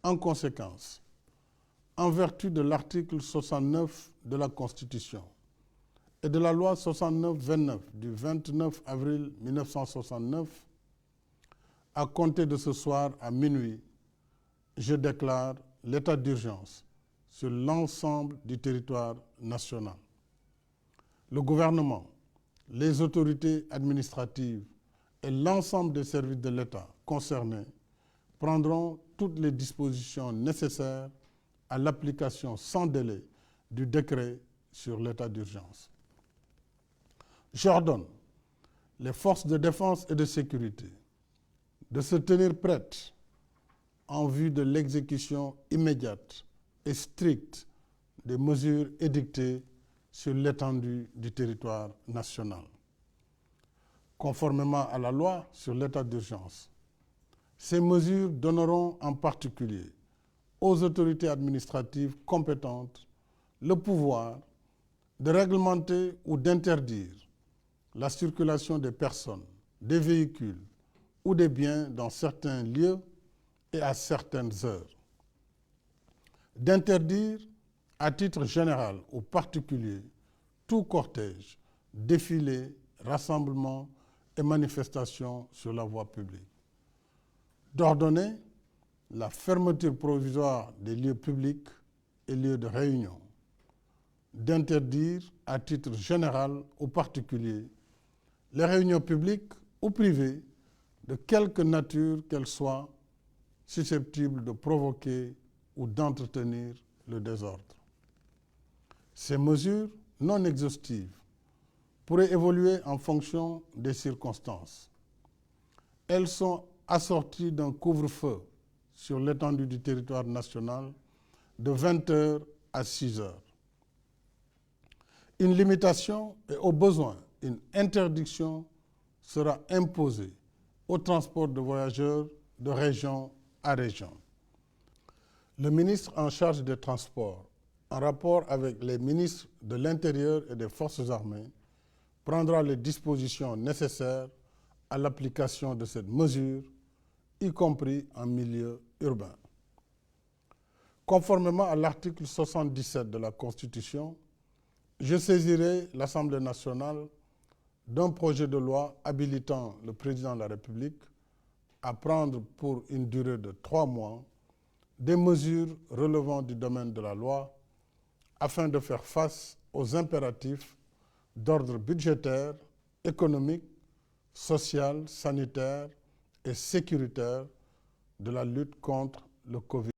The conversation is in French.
En conséquence, en vertu de l'article 69 de la Constitution et de la loi 69-29 du 29 avril 1969, à compter de ce soir à minuit, je déclare l'état d'urgence sur l'ensemble du territoire national. Le gouvernement, les autorités administratives et l'ensemble des services de l'État concernés prendront toutes les dispositions nécessaires à l'application sans délai du décret sur l'état d'urgence. J'ordonne les forces de défense et de sécurité de se tenir prêtes en vue de l'exécution immédiate et stricte des mesures édictées sur l'étendue du territoire national. Conformément à la loi sur l'état d'urgence, ces mesures donneront en particulier aux autorités administratives compétentes le pouvoir de réglementer ou d'interdire la circulation des personnes, des véhicules ou des biens dans certains lieux et à certaines heures. D'interdire à titre général aux particuliers tout cortège, défilé, rassemblement et manifestation sur la voie publique. D'ordonner la fermeture provisoire des lieux publics et lieux de réunion. D'interdire à titre général aux particuliers les réunions publiques ou privées de quelque nature qu'elles soient susceptibles de provoquer ou d'entretenir le désordre. Ces mesures non exhaustives pourraient évoluer en fonction des circonstances. Elles sont assorties d'un couvre-feu sur l'étendue du territoire national de 20 h à 6 h. Une limitation et au besoin une interdiction sera imposée au transport de voyageurs de région à région. Le ministre en charge des Transports, en rapport avec les ministres de l'Intérieur et des Forces armées, prendra les dispositions nécessaires à l'application de cette mesure, y compris en milieu urbain. Conformément à l'article 77 de la Constitution, je saisirai l'Assemblée nationale d'un projet de loi habilitant le président de la République à prendre pour une durée de 3 mois des mesures relevant du domaine de la loi afin de faire face aux impératifs d'ordre budgétaire, économique, social, sanitaire et sécuritaire de la lutte contre le Covid-19.